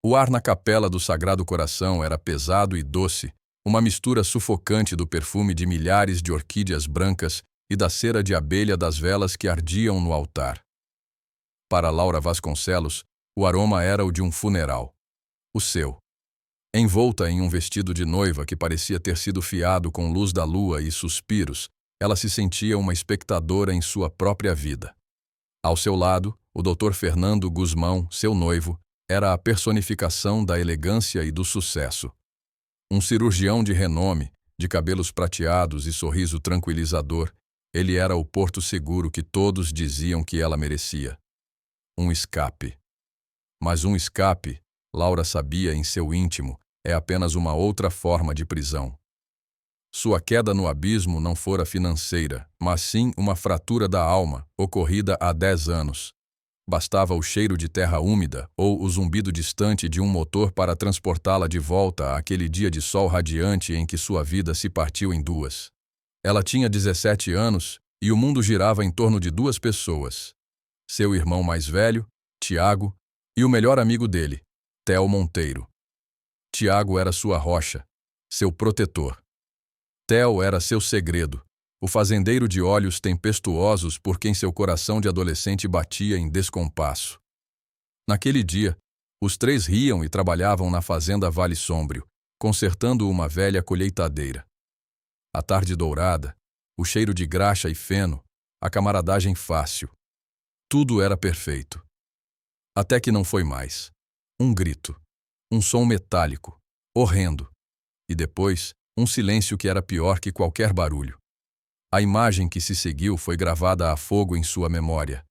O ar na capela do Sagrado Coração era pesado e doce, uma mistura sufocante do perfume de milhares de orquídeas brancas e da cera de abelha das velas que ardiam no altar. Para Laura Vasconcelos, o aroma era o de um funeral. O seu. Envolta em um vestido de noiva que parecia ter sido fiado com luz da lua e suspiros, ela se sentia uma espectadora em sua própria vida. Ao seu lado, o Dr. Fernando Guzmão, seu noivo, era a personificação da elegância e do sucesso. Um cirurgião de renome, de cabelos prateados e sorriso tranquilizador, ele era o porto seguro que todos diziam que ela merecia. Um escape. Mas um escape, Laura sabia em seu íntimo, é apenas uma outra forma de prisão. Sua queda no abismo não fora financeira, mas sim uma fratura da alma, ocorrida há 10 anos. Bastava o cheiro de terra úmida ou o zumbido distante de um motor para transportá-la de volta àquele dia de sol radiante em que sua vida se partiu em duas. Ela tinha 17 anos e o mundo girava em torno de 2 pessoas. Seu irmão mais velho, Tiago, e o melhor amigo dele, Theo Monteiro. Tiago era sua rocha, seu protetor. Theo era seu segredo, o fazendeiro de olhos tempestuosos por quem seu coração de adolescente batia em descompasso. Naquele dia, os 3 riam e trabalhavam na fazenda Vale Sômbrio, consertando uma velha colheitadeira. A tarde dourada, o cheiro de graxa e feno, a camaradagem fácil. Tudo era perfeito. Até que não foi mais. Um grito. Um som metálico, horrendo. E depois, um silêncio que era pior que qualquer barulho. A imagem que se seguiu foi gravada a fogo em sua memória.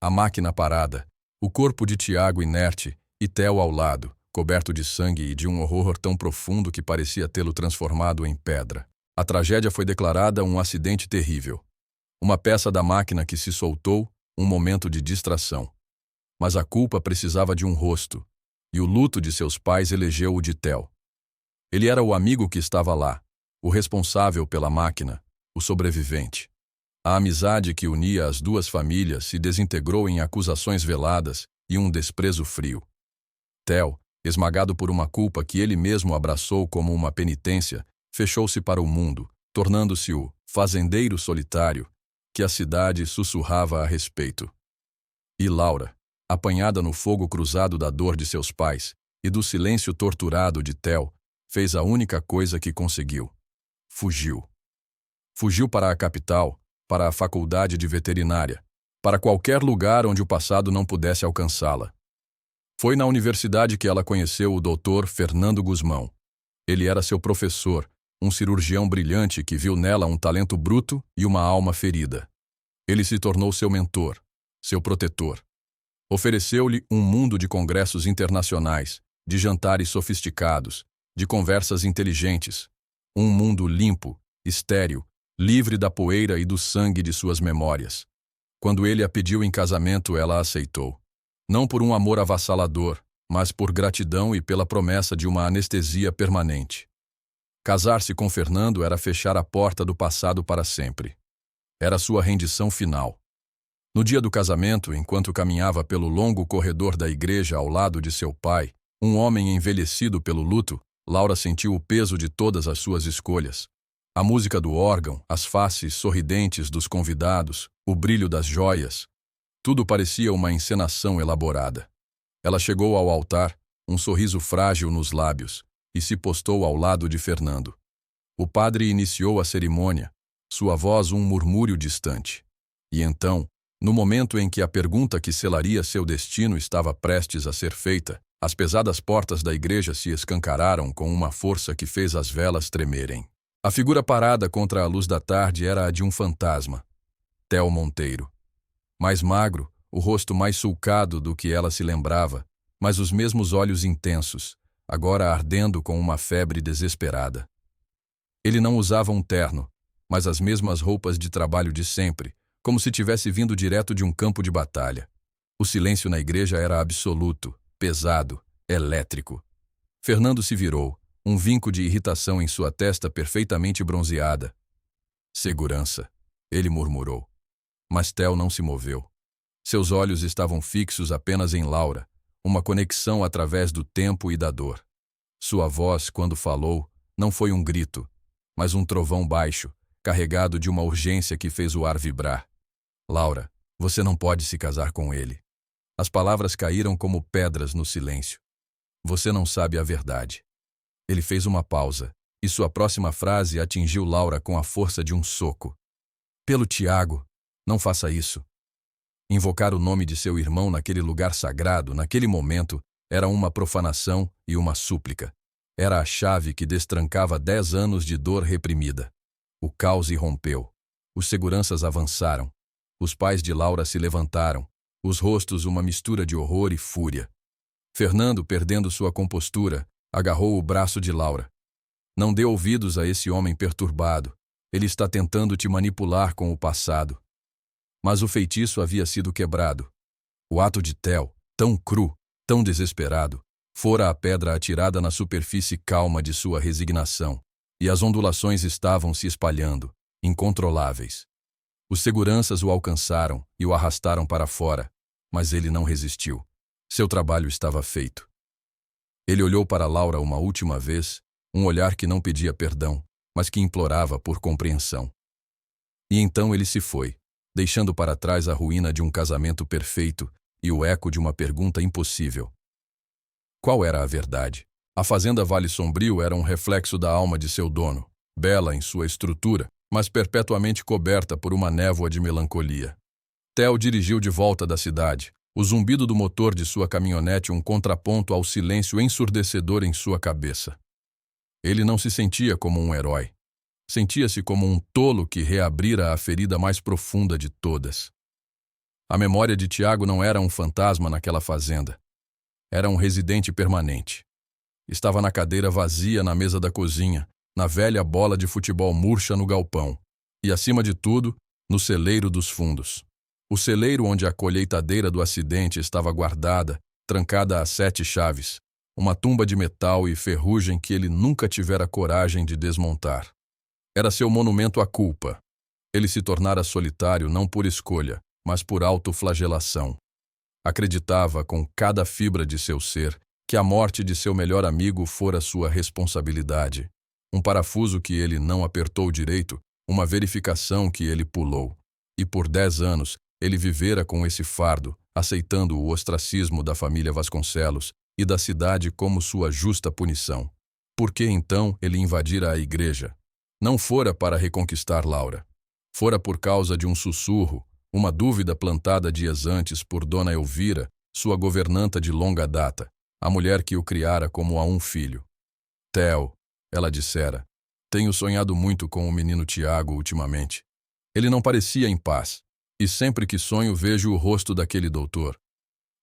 A máquina parada, o corpo de Tiago inerte e Theo ao lado, coberto de sangue e de um horror tão profundo que parecia tê-lo transformado em pedra. A tragédia foi declarada um acidente terrível. Uma peça da máquina que se soltou, um momento de distração. Mas a culpa precisava de um rosto, e o luto de seus pais elegeu o de Theo. Ele era o amigo que estava lá, o responsável pela máquina, o sobrevivente. A amizade que unia as 2 famílias se desintegrou em acusações veladas e um desprezo frio. Theo, esmagado por uma culpa que ele mesmo abraçou como uma penitência, fechou-se para o mundo, tornando-se o fazendeiro solitário que a cidade sussurrava a respeito. E Laura, apanhada no fogo cruzado da dor de seus pais e do silêncio torturado de Theo, fez a única coisa que conseguiu. Fugiu. Fugiu para a capital, para a faculdade de veterinária, para qualquer lugar onde o passado não pudesse alcançá-la. Foi na universidade que ela conheceu o Dr. Fernando Guzmão. Ele era seu professor, um cirurgião brilhante que viu nela um talento bruto e uma alma ferida. Ele se tornou seu mentor, seu protetor. Ofereceu-lhe um mundo de congressos internacionais, de jantares sofisticados, de conversas inteligentes. Um mundo limpo, estéril, livre da poeira e do sangue de suas memórias. Quando ele a pediu em casamento, ela aceitou. Não por um amor avassalador, mas por gratidão e pela promessa de uma anestesia permanente. Casar-se com Fernando era fechar a porta do passado para sempre. Era sua rendição final. No dia do casamento, enquanto caminhava pelo longo corredor da igreja ao lado de seu pai, um homem envelhecido pelo luto, Laura sentiu o peso de todas as suas escolhas. A música do órgão, as faces sorridentes dos convidados, o brilho das joias. Tudo parecia uma encenação elaborada. Ela chegou ao altar, um sorriso frágil nos lábios, e se postou ao lado de Fernando. O padre iniciou a cerimônia, sua voz um murmúrio distante. E então, no momento em que a pergunta que selaria seu destino estava prestes a ser feita, as pesadas portas da igreja se escancararam com uma força que fez as velas tremerem. A figura parada contra a luz da tarde era a de um fantasma, Theo Monteiro. Mais magro, o rosto mais sulcado do que ela se lembrava, mas os mesmos olhos intensos, agora ardendo com uma febre desesperada. Ele não usava um terno, mas as mesmas roupas de trabalho de sempre, como se tivesse vindo direto de um campo de batalha. O silêncio na igreja era absoluto, pesado, elétrico. Fernando se virou, um vinco de irritação em sua testa perfeitamente bronzeada. Segurança, ele murmurou. Mas Theo não se moveu. Seus olhos estavam fixos apenas em Laura, uma conexão através do tempo e da dor. Sua voz, quando falou, não foi um grito, mas um trovão baixo, carregado de uma urgência que fez o ar vibrar. Laura, você não pode se casar com ele. As palavras caíram como pedras no silêncio. Você não sabe a verdade. Ele fez uma pausa, e sua próxima frase atingiu Laura com a força de um soco. Pelo Tiago, não faça isso. Invocar o nome de seu irmão naquele lugar sagrado, naquele momento, era uma profanação e uma súplica. Era a chave que destrancava 10 anos de dor reprimida. O caos irrompeu. Os seguranças avançaram. Os pais de Laura se levantaram, os rostos uma mistura de horror e fúria. Fernando, perdendo sua compostura, agarrou o braço de Laura. Não dê ouvidos a esse homem perturbado. Ele está tentando te manipular com o passado. Mas o feitiço havia sido quebrado. O ato de Theo, tão cru, tão desesperado, fora a pedra atirada na superfície calma de sua resignação, e as ondulações estavam se espalhando, incontroláveis. Os seguranças o alcançaram e o arrastaram para fora, mas ele não resistiu. Seu trabalho estava feito. Ele olhou para Laura uma última vez, um olhar que não pedia perdão, mas que implorava por compreensão. E então ele se foi, deixando para trás a ruína de um casamento perfeito e o eco de uma pergunta impossível. Qual era a verdade? A fazenda Vale Sombrio era um reflexo da alma de seu dono, bela em sua estrutura, mas perpetuamente coberta por uma névoa de melancolia. Theo dirigiu de volta da cidade, o zumbido do motor de sua caminhonete um contraponto ao silêncio ensurdecedor em sua cabeça. Ele não se sentia como um herói. Sentia-se como um tolo que reabrira a ferida mais profunda de todas. A memória de Tiago não era um fantasma naquela fazenda. Era um residente permanente. Estava na cadeira vazia na mesa da cozinha, na velha bola de futebol murcha no galpão, e, acima de tudo, no celeiro dos fundos. O celeiro onde a colheitadeira do acidente estava guardada, trancada a 7 chaves, uma tumba de metal e ferrugem que ele nunca tivera coragem de desmontar. Era seu monumento à culpa. Ele se tornara solitário não por escolha, mas por autoflagelação. Acreditava com cada fibra de seu ser que a morte de seu melhor amigo fora sua responsabilidade. Um parafuso que ele não apertou direito, uma verificação que ele pulou. E por 10 anos, ele vivera com esse fardo, aceitando o ostracismo da família Vasconcelos e da cidade como sua justa punição. Por que então ele invadira a igreja? Não fora para reconquistar Laura. Fora por causa de um sussurro, uma dúvida plantada dias antes por Dona Elvira, sua governanta de longa data, a mulher que o criara como a um filho. Theo, ela dissera, tenho sonhado muito com o menino Tiago ultimamente. Ele não parecia em paz, e sempre que sonho vejo o rosto daquele doutor.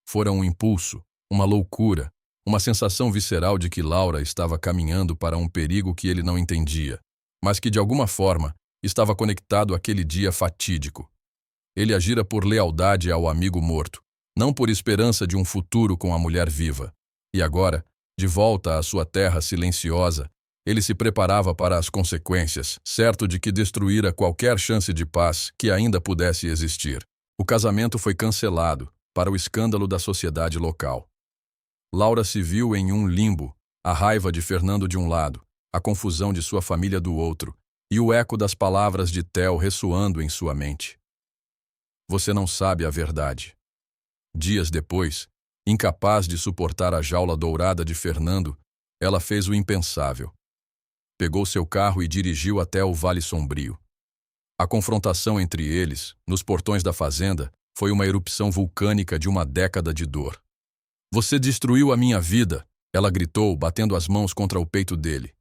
Fora um impulso, uma loucura, uma sensação visceral de que Laura estava caminhando para um perigo que ele não entendia, mas que de alguma forma estava conectado àquele dia fatídico. Ele agira por lealdade ao amigo morto, não por esperança de um futuro com a mulher viva. E agora, de volta à sua terra silenciosa, ele se preparava para as consequências, certo de que destruíra qualquer chance de paz que ainda pudesse existir. O casamento foi cancelado, para o escândalo da sociedade local. Laura se viu em um limbo, a raiva de Fernando de um lado, a confusão de sua família do outro, e o eco das palavras de Theo ressoando em sua mente. Você não sabe a verdade. Dias depois, incapaz de suportar a jaula dourada de Fernando, ela fez o impensável. Pegou seu carro e dirigiu até o Vale Sombrio. A confrontação entre eles, nos portões da fazenda, foi uma erupção vulcânica de uma década de dor. Você destruiu a minha vida, ela gritou, batendo as mãos contra o peito dele.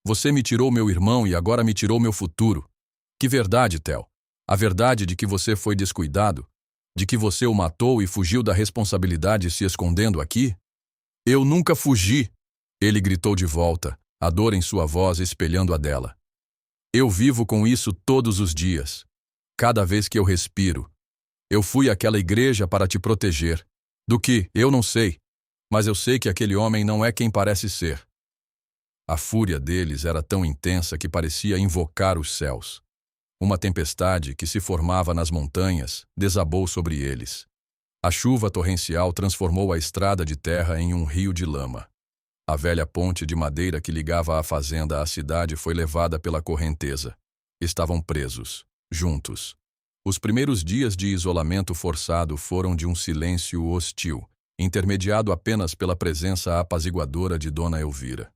Você me tirou meu irmão e agora me tirou meu futuro. Que verdade, Theo? A verdade de que você foi descuidado? De que você o matou e fugiu da responsabilidade se escondendo aqui? Eu nunca fugi, ele gritou de volta, a dor em sua voz espelhando a dela. Eu vivo com isso todos os dias. Cada vez que eu respiro. Eu fui àquela igreja para te proteger. Do que, eu não sei. Mas eu sei que aquele homem não é quem parece ser. A fúria deles era tão intensa que parecia invocar os céus. Uma tempestade que se formava nas montanhas desabou sobre eles. A chuva torrencial transformou a estrada de terra em um rio de lama. A velha ponte de madeira que ligava a fazenda à cidade foi levada pela correnteza. Estavam presos, juntos. Os primeiros dias de isolamento forçado foram de um silêncio hostil, intermediado apenas pela presença apaziguadora de Dona Elvira.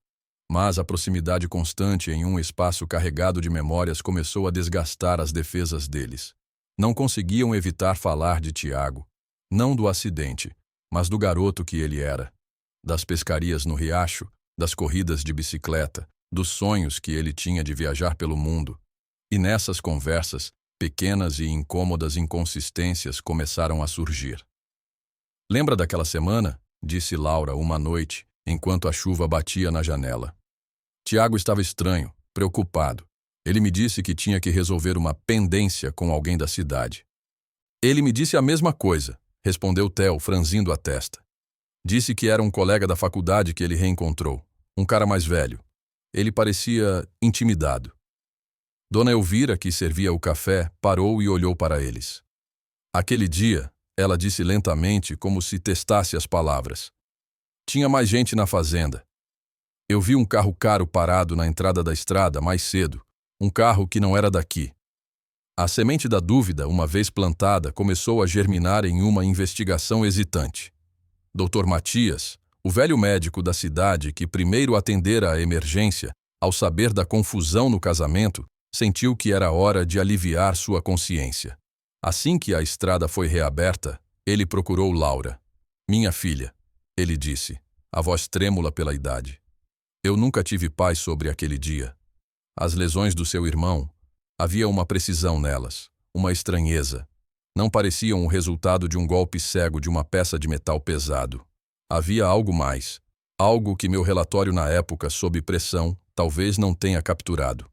Mas a proximidade constante em um espaço carregado de memórias começou a desgastar as defesas deles. Não conseguiam evitar falar de Tiago, não do acidente, mas do garoto que ele era. Das pescarias no riacho, das corridas de bicicleta, dos sonhos que ele tinha de viajar pelo mundo. E nessas conversas, pequenas e incômodas inconsistências começaram a surgir. "Lembra daquela semana?", disse Laura uma noite, enquanto a chuva batia na janela. Tiago estava estranho, preocupado. Ele me disse que tinha que resolver uma pendência com alguém da cidade. "Ele me disse a mesma coisa", respondeu Theo, franzindo a testa. "Disse que era um colega da faculdade que ele reencontrou, um cara mais velho. Ele parecia intimidado." Dona Elvira, que servia o café, parou e olhou para eles. "Aquele dia", ela disse lentamente, como se testasse as palavras, "tinha mais gente na fazenda. Eu vi um carro caro parado na entrada da estrada mais cedo, um carro que não era daqui." A semente da dúvida, uma vez plantada, começou a germinar em uma investigação hesitante. Dr. Matias, o velho médico da cidade que primeiro atendera a emergência, ao saber da confusão no casamento, sentiu que era hora de aliviar sua consciência. Assim que a estrada foi reaberta, ele procurou Laura. "Minha filha", ele disse, a voz trêmula pela idade. "Eu nunca tive paz sobre aquele dia. As lesões do seu irmão, havia uma precisão nelas, uma estranheza. Não pareciam o resultado de um golpe cego de uma peça de metal pesado. Havia algo mais, algo que meu relatório na época, sob pressão, talvez não tenha capturado.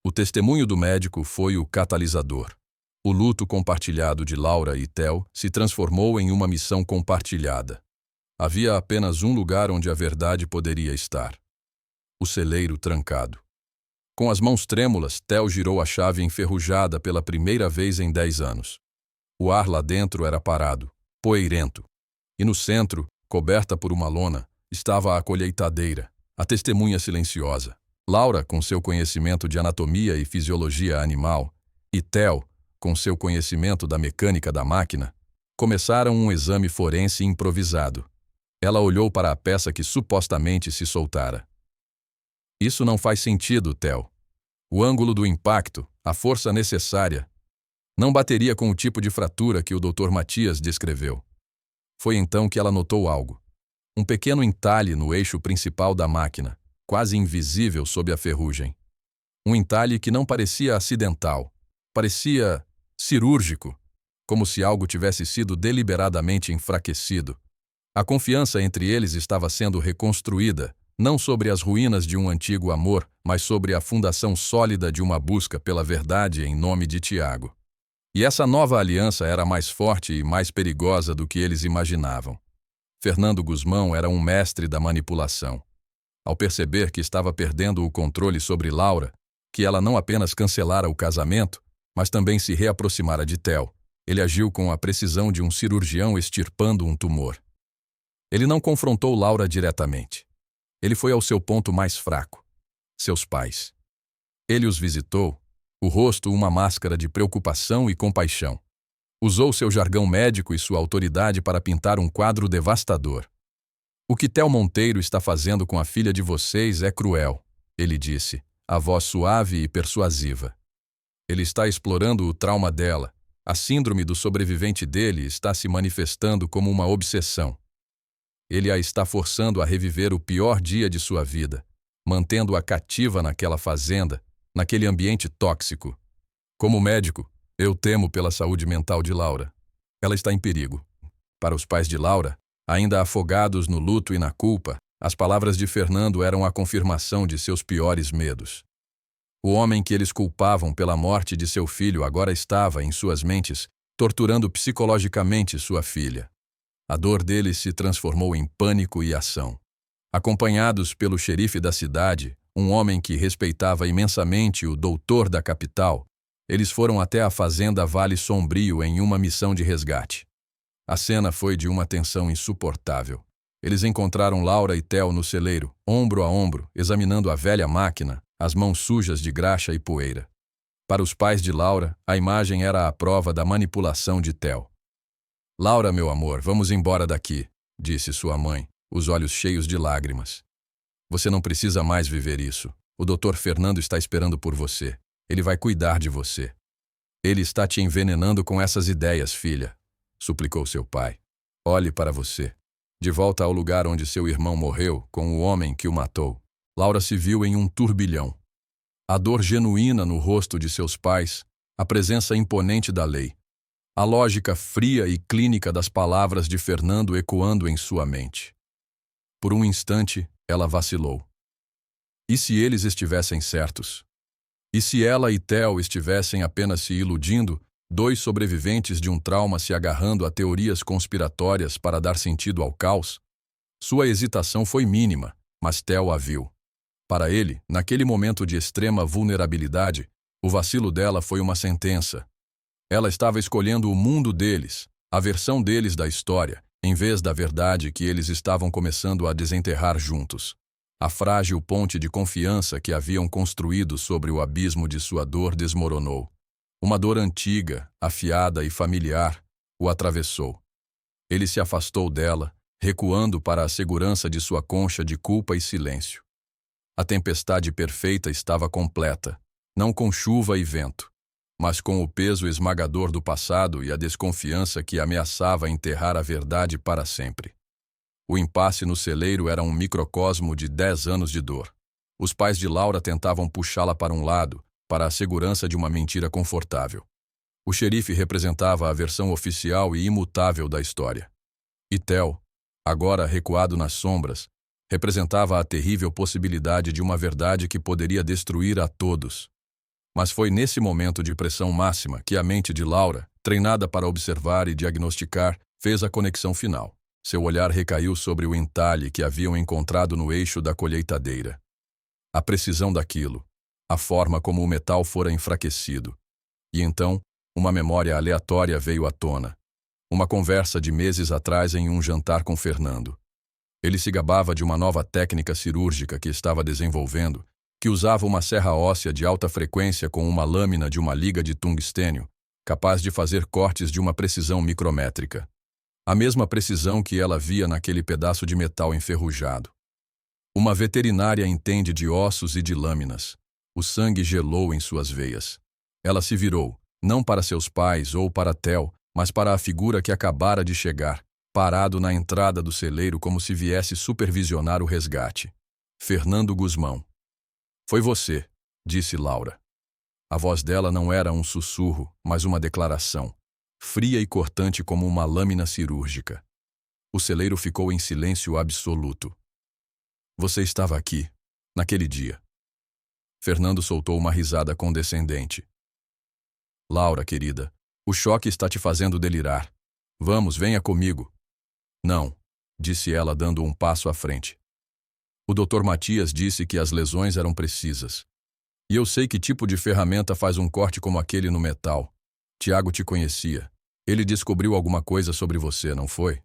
O testemunho do médico foi o catalisador. O luto compartilhado de Laura e Theo se transformou em uma missão compartilhada. Havia apenas um lugar onde a verdade poderia estar: o celeiro trancado. Com as mãos trêmulas, Theo girou a chave enferrujada pela primeira vez em 10 anos. O ar lá dentro era parado, poeirento. E no centro, coberta por uma lona, estava a colheitadeira, a testemunha silenciosa. Laura, com seu conhecimento de anatomia e fisiologia animal, e Theo, com seu conhecimento da mecânica da máquina, começaram um exame forense improvisado. Ela olhou para a peça que supostamente se soltara. "Isso não faz sentido, Theo. O ângulo do impacto, a força necessária, não bateria com o tipo de fratura que o Dr. Matias descreveu." Foi então que ela notou algo. Um pequeno entalhe no eixo principal da máquina, quase invisível sob a ferrugem. Um entalhe que não parecia acidental, parecia cirúrgico, como se algo tivesse sido deliberadamente enfraquecido. A confiança entre eles estava sendo reconstruída, não sobre as ruínas de um antigo amor, mas sobre a fundação sólida de uma busca pela verdade em nome de Tiago. E essa nova aliança era mais forte e mais perigosa do que eles imaginavam. Fernando Guzmão era um mestre da manipulação. Ao perceber que estava perdendo o controle sobre Laura, que ela não apenas cancelara o casamento, mas também se reaproximara de Theo, ele agiu com a precisão de um cirurgião extirpando um tumor. Ele não confrontou Laura diretamente. Ele foi ao seu ponto mais fraco: seus pais. Ele os visitou, o rosto uma máscara de preocupação e compaixão. Usou seu jargão médico e sua autoridade para pintar um quadro devastador. "O que Theo Monteiro está fazendo com a filha de vocês é cruel", ele disse, a voz suave e persuasiva. "Ele está explorando o trauma dela. A síndrome do sobrevivente dele está se manifestando como uma obsessão. Ele a está forçando a reviver o pior dia de sua vida, mantendo-a cativa naquela fazenda, naquele ambiente tóxico. Como médico, eu temo pela saúde mental de Laura. Ela está em perigo." Para os pais de Laura, ainda afogados no luto e na culpa, as palavras de Fernando eram a confirmação de seus piores medos. O homem que eles culpavam pela morte de seu filho agora estava, em suas mentes, torturando psicologicamente sua filha. A dor deles se transformou em pânico e ação. Acompanhados pelo xerife da cidade, um homem que respeitava imensamente o doutor da capital, eles foram até a fazenda Vale Sombrio em uma missão de resgate. A cena foi de uma tensão insuportável. Eles encontraram Laura e Theo no celeiro, ombro a ombro, examinando a velha máquina, as mãos sujas de graxa e poeira. Para os pais de Laura, a imagem era a prova da manipulação de Theo. "Laura, meu amor, vamos embora daqui", disse sua mãe, os olhos cheios de lágrimas. "Você não precisa mais viver isso. O Dr. Fernando está esperando por você. Ele vai cuidar de você." "Ele está te envenenando com essas ideias, filha", suplicou seu pai. "Olhe para você." De volta ao lugar onde seu irmão morreu, com o homem que o matou, Laura se viu em um turbilhão. A dor genuína no rosto de seus pais, a presença imponente da lei, a lógica fria e clínica das palavras de Fernando ecoando em sua mente. Por um instante, ela vacilou. E se eles estivessem certos? E se ela e Theo estivessem apenas se iludindo, dois sobreviventes de um trauma se agarrando a teorias conspiratórias para dar sentido ao caos? Sua hesitação foi mínima, mas Theo a viu. Para ele, naquele momento de extrema vulnerabilidade, o vacilo dela foi uma sentença. Ela estava escolhendo o mundo deles, a versão deles da história, em vez da verdade que eles estavam começando a desenterrar juntos. A frágil ponte de confiança que haviam construído sobre o abismo de sua dor desmoronou. Uma dor antiga, afiada e familiar, o atravessou. Ele se afastou dela, recuando para a segurança de sua concha de culpa e silêncio. A tempestade perfeita estava completa, não com chuva e vento, mas com o peso esmagador do passado e a desconfiança que ameaçava enterrar a verdade para sempre. O impasse no celeiro era um microcosmo de 10 anos de dor. Os pais de Laura tentavam puxá-la para um lado, para a segurança de uma mentira confortável. O xerife representava a versão oficial e imutável da história. E Theo, agora recuado nas sombras, representava a terrível possibilidade de uma verdade que poderia destruir a todos. Mas foi nesse momento de pressão máxima que a mente de Laura, treinada para observar e diagnosticar, fez a conexão final. Seu olhar recaiu sobre o entalhe que haviam encontrado no eixo da colheitadeira. A precisão daquilo, a forma como o metal fora enfraquecido. E então, uma memória aleatória veio à tona. Uma conversa de meses atrás em um jantar com Fernando. Ele se gabava de uma nova técnica cirúrgica que estava desenvolvendo, que usava uma serra óssea de alta frequência com uma lâmina de uma liga de tungstênio, capaz de fazer cortes de uma precisão micrométrica. A mesma precisão que ela via naquele pedaço de metal enferrujado. Uma veterinária entende de ossos e de lâminas. O sangue gelou em suas veias. Ela se virou, não para seus pais ou para Theo, mas para a figura que acabara de chegar, parado na entrada do celeiro como se viesse supervisionar o resgate. Fernando Guzmão. "Foi você", disse Laura. A voz dela não era um sussurro, mas uma declaração, fria e cortante como uma lâmina cirúrgica. O celeiro ficou em silêncio absoluto. "Você estava aqui, naquele dia." Fernando soltou uma risada condescendente. "Laura, querida, o choque está te fazendo delirar. Vamos, venha comigo." "Não", disse ela dando um passo à frente. "O Dr. Matias disse que as lesões eram precisas. E eu sei que tipo de ferramenta faz um corte como aquele no metal. Tiago te conhecia. Ele descobriu alguma coisa sobre você, não foi?"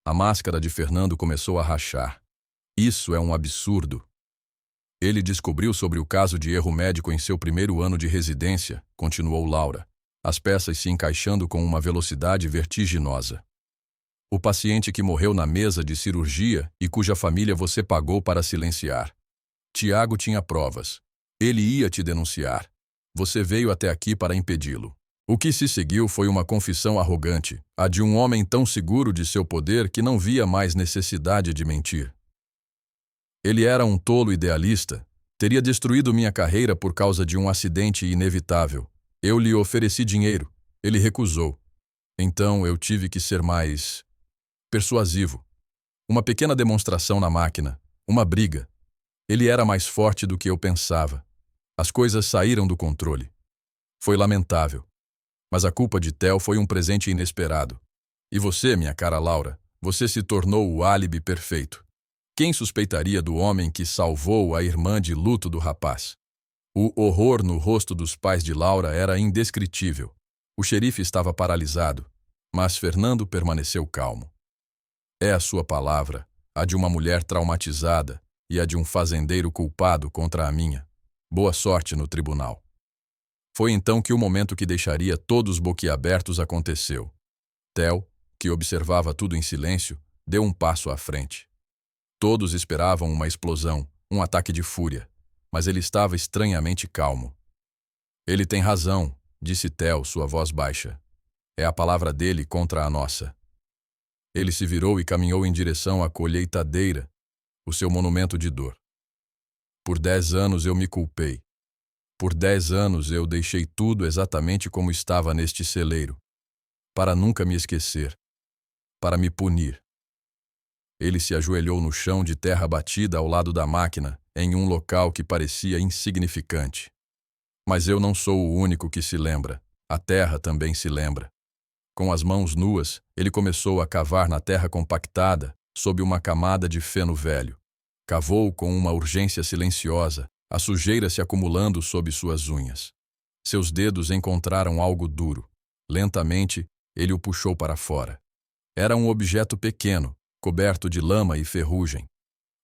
A máscara de Fernando começou a rachar. "Isso é um absurdo." "Ele descobriu sobre o caso de erro médico em seu primeiro ano de residência", continuou Laura, as peças se encaixando com uma velocidade vertiginosa. "O paciente que morreu na mesa de cirurgia e cuja família você pagou para silenciar. Tiago tinha provas. Ele ia te denunciar. Você veio até aqui para impedi-lo. O que se seguiu foi uma confissão arrogante, a de um homem tão seguro de seu poder que não via mais necessidade de mentir. Ele era um tolo idealista. Teria destruído minha carreira por causa de um acidente inevitável. Eu lhe ofereci dinheiro. Ele recusou. Então eu tive que ser mais persuasivo. Uma pequena demonstração na máquina. Uma briga. Ele era mais forte do que eu pensava. As coisas saíram do controle. Foi lamentável. Mas a culpa de Theo foi um presente inesperado. E você, minha cara Laura, você se tornou o álibi perfeito. Quem suspeitaria do homem que salvou a irmã de luto do rapaz? O horror no rosto dos pais de Laura era indescritível. O xerife estava paralisado. Mas Fernando permaneceu calmo. É a sua palavra, a de uma mulher traumatizada e a de um fazendeiro culpado contra a minha. Boa sorte no tribunal. Foi então que o momento que deixaria todos boquiabertos aconteceu. Theo, que observava tudo em silêncio, deu um passo à frente. Todos esperavam uma explosão, um ataque de fúria, mas ele estava estranhamente calmo. Ele tem razão, disse Theo, sua voz baixa. É a palavra dele contra a nossa. Ele se virou e caminhou em direção à colheitadeira, o seu monumento de dor. Por 10 anos eu me culpei. Por 10 anos eu deixei tudo exatamente como estava neste celeiro, para nunca me esquecer, para me punir. Ele se ajoelhou no chão de terra batida ao lado da máquina, em um local que parecia insignificante. Mas eu não sou o único que se lembra. A terra também se lembra. Com as mãos nuas, ele começou a cavar na terra compactada, sob uma camada de feno velho. Cavou com uma urgência silenciosa, a sujeira se acumulando sob suas unhas. Seus dedos encontraram algo duro. Lentamente, ele o puxou para fora. Era um objeto pequeno, coberto de lama e ferrugem.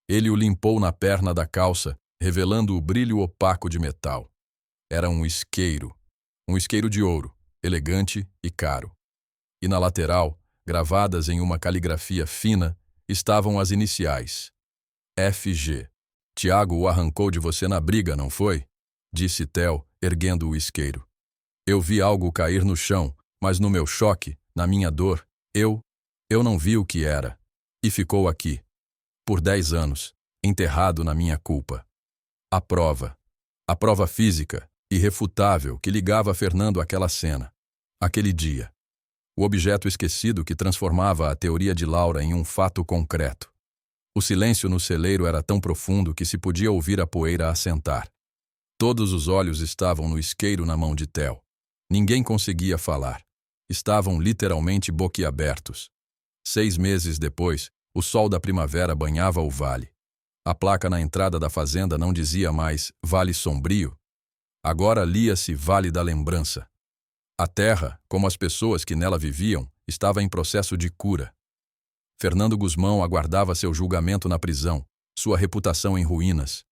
Ele o limpou na perna da calça, revelando o brilho opaco de metal. Era um isqueiro de ouro, elegante e caro. E na lateral, gravadas em uma caligrafia fina, estavam as iniciais. FG. Tiago o arrancou de você na briga, não foi? Disse Theo, erguendo o isqueiro. Eu vi algo cair no chão, mas no meu choque, na minha dor, eu não vi o que era. E ficou aqui. Por 10 anos, enterrado na minha culpa. A prova física, irrefutável, que ligava Fernando àquela cena, aquele dia. O objeto esquecido que transformava a teoria de Laura em um fato concreto. O silêncio no celeiro era tão profundo que se podia ouvir a poeira assentar. Todos os olhos estavam no isqueiro na mão de Theo. Ninguém conseguia falar. Estavam literalmente boquiabertos. 6 meses depois, o sol da primavera banhava o vale. A placa na entrada da fazenda não dizia mais Vale Sombrio. Agora lia-se Vale da Lembrança. A terra, como as pessoas que nela viviam, estava em processo de cura. Fernando Gusmão aguardava seu julgamento na prisão, sua reputação em ruínas.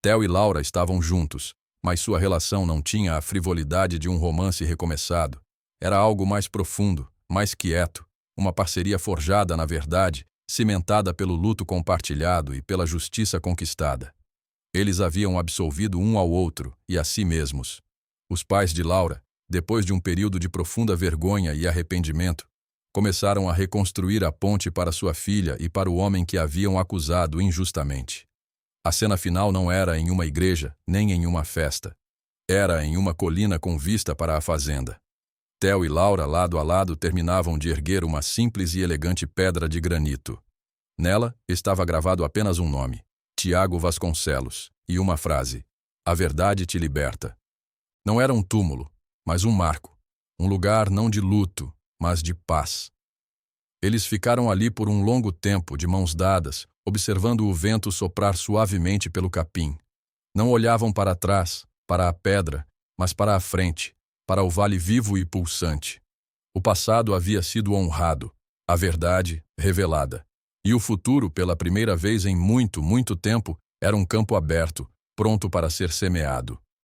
Theo e Laura estavam juntos, mas sua relação não tinha a frivolidade de um romance recomeçado. Era algo mais profundo, mais quieto, uma parceria forjada na verdade, cimentada pelo luto compartilhado e pela justiça conquistada. Eles haviam absolvido um ao outro e a si mesmos. Os pais de Laura, depois de um período de profunda vergonha e arrependimento, começaram a reconstruir a ponte para sua filha e para o homem que haviam acusado injustamente. A cena final não era em uma igreja, nem em uma festa. Era em uma colina com vista para a fazenda. Theo e Laura, lado a lado, terminavam de erguer uma simples e elegante pedra de granito. Nela estava gravado apenas um nome, Tiago Vasconcelos, e uma frase: A verdade te liberta. Não era um túmulo, mas um marco. Um lugar não de luto, mas de paz. Eles ficaram ali por um longo tempo, de mãos dadas, observando o vento soprar suavemente pelo capim. Não olhavam para trás, para a pedra, mas para a frente, para o vale vivo e pulsante. O passado havia sido honrado, a verdade revelada. E o futuro, pela primeira vez em muito, muito tempo, era um campo aberto, pronto para ser semeado.